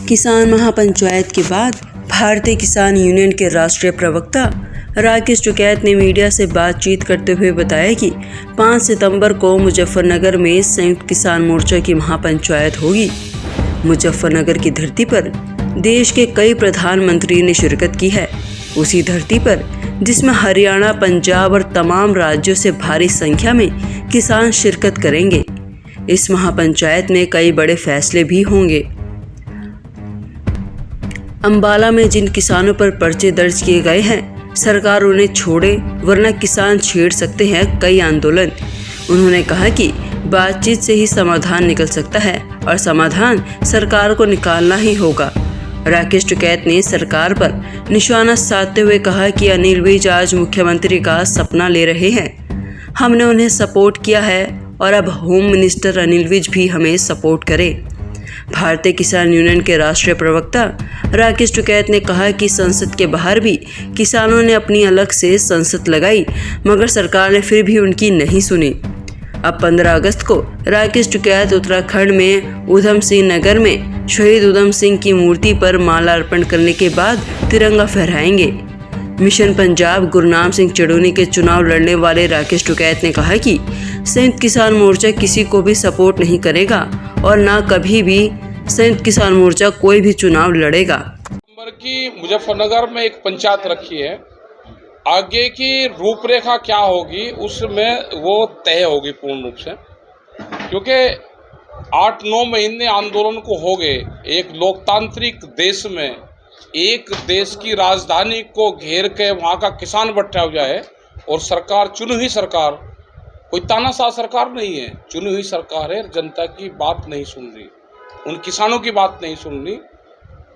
किसान महापंचायत के बाद भारतीय किसान यूनियन के राष्ट्रीय प्रवक्ता राकेश टिकैत ने मीडिया से बातचीत करते हुए बताया कि 5 सितंबर को मुजफ्फरनगर में संयुक्त किसान मोर्चा की महापंचायत होगी। मुजफ्फरनगर की धरती पर देश के कई प्रधानमंत्री ने शिरकत की है, उसी धरती पर जिसमें हरियाणा, पंजाब और तमाम राज्यों से भारी संख्या में किसान शिरकत करेंगे। इस महापंचायत में कई बड़े फैसले भी होंगे। अंबाला में जिन किसानों पर पर्चे दर्ज किए गए हैं, सरकार उन्हें छोड़े, वरना किसान छेड़ सकते हैं कई आंदोलन। उन्होंने कहा कि बातचीत से ही समाधान निकल सकता है और समाधान सरकार को निकालना ही होगा। राकेश टिकैत ने सरकार पर निशाना साधते हुए कहा कि अनिल विज आज मुख्यमंत्री का सपना ले रहे हैं। हमने उन्हें सपोर्ट किया है और अब होम मिनिस्टर अनिल विज भी हमें सपोर्ट करें। भारतीय किसान यूनियन के राष्ट्रीय प्रवक्ता राकेश टिकैत ने कहा कि संसद के बाहर भी किसानों ने अपनी अलग से संसद लगाई, मगर सरकार ने फिर भी उनकी नहीं सुनी। अब 15 अगस्त को राकेश टिकैत उत्तराखंड में उधम सिंह नगर में शहीद उधम सिंह की मूर्ति पर माला अर्पण करने के बाद तिरंगा फहराएंगे। मिशन पंजाब गुरनाम सिंह चड़ूनी के चुनाव लड़ने वाले राकेश टिकैत ने कहा कि संयुक्त किसान मोर्चा किसी को भी सपोर्ट नहीं करेगा और ना कभी भी संयुक्त किसान मोर्चा कोई भी चुनाव लड़ेगा। की मुजफ्फरनगर में एक पंचायत रखी है, आगे की रूपरेखा क्या होगी उसमें वो तय होगी पूर्ण रूप से, क्योंकि 8-9 महीने आंदोलन को हो गए। एक लोकतांत्रिक देश में एक देश की राजधानी को घेर के वहाँ का किसान बैठा हुआ है और सरकार, चुनी हुई सरकार, कोई तानाशाह सरकार नहीं है, चुनी हुई सरकार है, जनता की बात नहीं सुन रही, उन किसानों की बात नहीं सुन रही,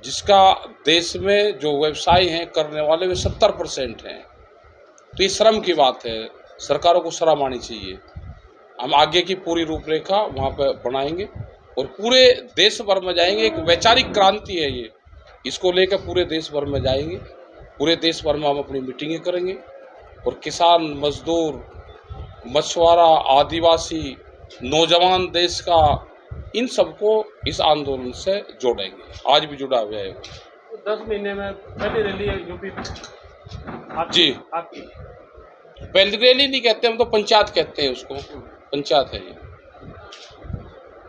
जिसका देश में जो व्यवसाय हैं करने वाले वे 70% हैं। तो ये शर्म की बात है, सरकारों को शर्म आनी चाहिए। हम आगे की पूरी रूपरेखा वहाँ पर बनाएंगे और पूरे देश भर में जाएंगे। एक वैचारिक क्रांति है ये, इसको लेकर पूरे देश भर में जाएंगे। पूरे देश भर में हम अपनी मीटिंगें करेंगे और किसान, मजदूर, मछुआरा, आदिवासी, नौजवान देश का, इन सबको इस आंदोलन से जोड़ेंगे। आज भी जुड़ा हुआ है। 10 महीने में पहली रैली है यूपी में जी, आपकी। पहली रैली नहीं कहते हम, तो पंचायत कहते हैं उसको, पंचायत है ये।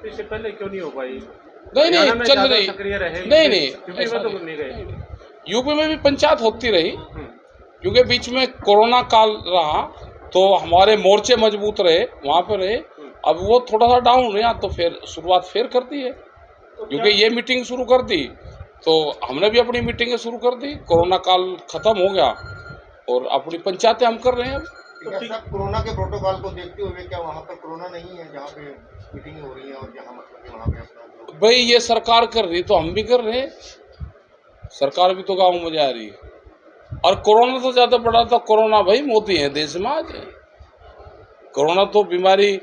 इससे पहले क्यों नहीं हो पाई? नहीं चल रही, नहीं यूपी में तो नहीं गए। यूपी में भी पंचायत होती रही, क्योंकि बीच में कोरोना काल रहा तो हमारे मोर्चे मजबूत रहे, वहाँ पे रहे। अब वो थोड़ा सा डाउन रहा तो फिर शुरुआत फिर कर दी है, क्योंकि ये मीटिंग शुरू कर दी तो हमने भी अपनी मीटिंगें शुरू कर दी। कोरोना काल खत्म हो गया और अपनी पंचायतें हम कर रहे हैं। तो कोरोना के प्रोटोकॉल को देखते हुए क्या वहाँ पर कोरोना नहीं है जहाँ पे मीटिंग हो रही है और जहाँ मतलब वहाँ पे भाई ये सरकार कर रही तो हम भी कर रहे हैं, सरकार भी तो गाँव में जा रही है। और कोरोना तो ज़्यादा बड़ा था, कोरोना भाई मोदी है देश में आज। कोरोना तो बीमारी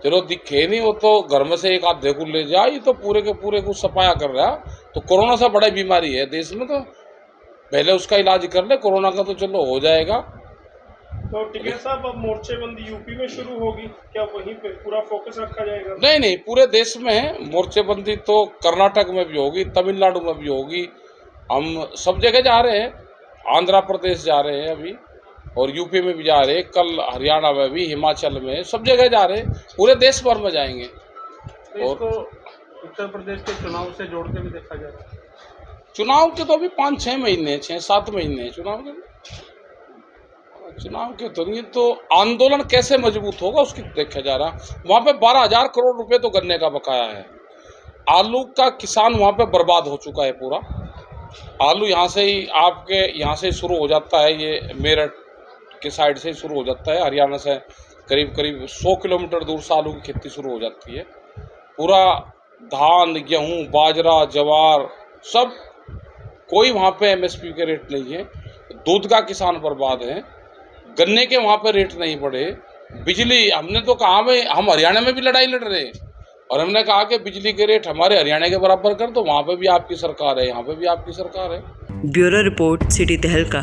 चलो दिखे नहीं, वो तो घर में से एक आधे को ले जाए, ये तो पूरे के पूरे को सफाया कर रहा। तो कोरोना से बड़ी बीमारी है देश में, तो पहले उसका इलाज कर ले, कोरोना का तो चलो हो जाएगा। तो टिकैत साहब, अब मोर्चेबंदी यूपी में शुरू होगी, क्या वहीं पे पूरा फोकस रखा जाएगा? नहीं, पूरे देश में है मोर्चेबंदी, तो कर्नाटक में भी होगी, तमिलनाडु में भी होगी, हम सब जगह जा रहे हैं। आंध्र प्रदेश जा रहे हैं अभी और यूपी में भी जा रहे हैं, कल हरियाणा में भी, हिमाचल में, सब जगह जा रहे हैं, पूरे देश भर में जाएंगे। तो इसको उत्तर प्रदेश के चुनाव से जोड़ के भी देखा जाए। चुनाव के तो अभी 5-6 महीने, 6-7 महीने चुनाव के तो नहीं, तो आंदोलन कैसे मजबूत होगा उसकी देखा जा रहा। वहाँ पे 12,000 करोड़ रुपए तो गन्ने का बकाया है। आलू का किसान वहाँ पे बर्बाद हो चुका है पूरा। आलू यहाँ से ही, आपके यहाँ से शुरू हो जाता है, ये मेरठ के साइड से शुरू हो जाता है, हरियाणा से करीब 100 किलोमीटर दूर से आलू की खेती शुरू हो जाती है। पूरा धान, गेहूँ, बाजरा, ज्वार सब, कोई वहाँ पे एमएसपी के रेट नहीं है। दूध का किसान बर्बाद है, गन्ने के वहाँ पे रेट नहीं बढ़े। बिजली, हमने तो कहा भाई हम हरियाणा में भी लड़ाई लड़ रहे हैं और हमने कहा कि बिजली के रेट हमारे हरियाणा के बराबर कर, तो वहाँ पे भी आपकी सरकार है, यहाँ पे भी आपकी सरकार है। ब्यूरो रिपोर्ट, सिटी तहलका।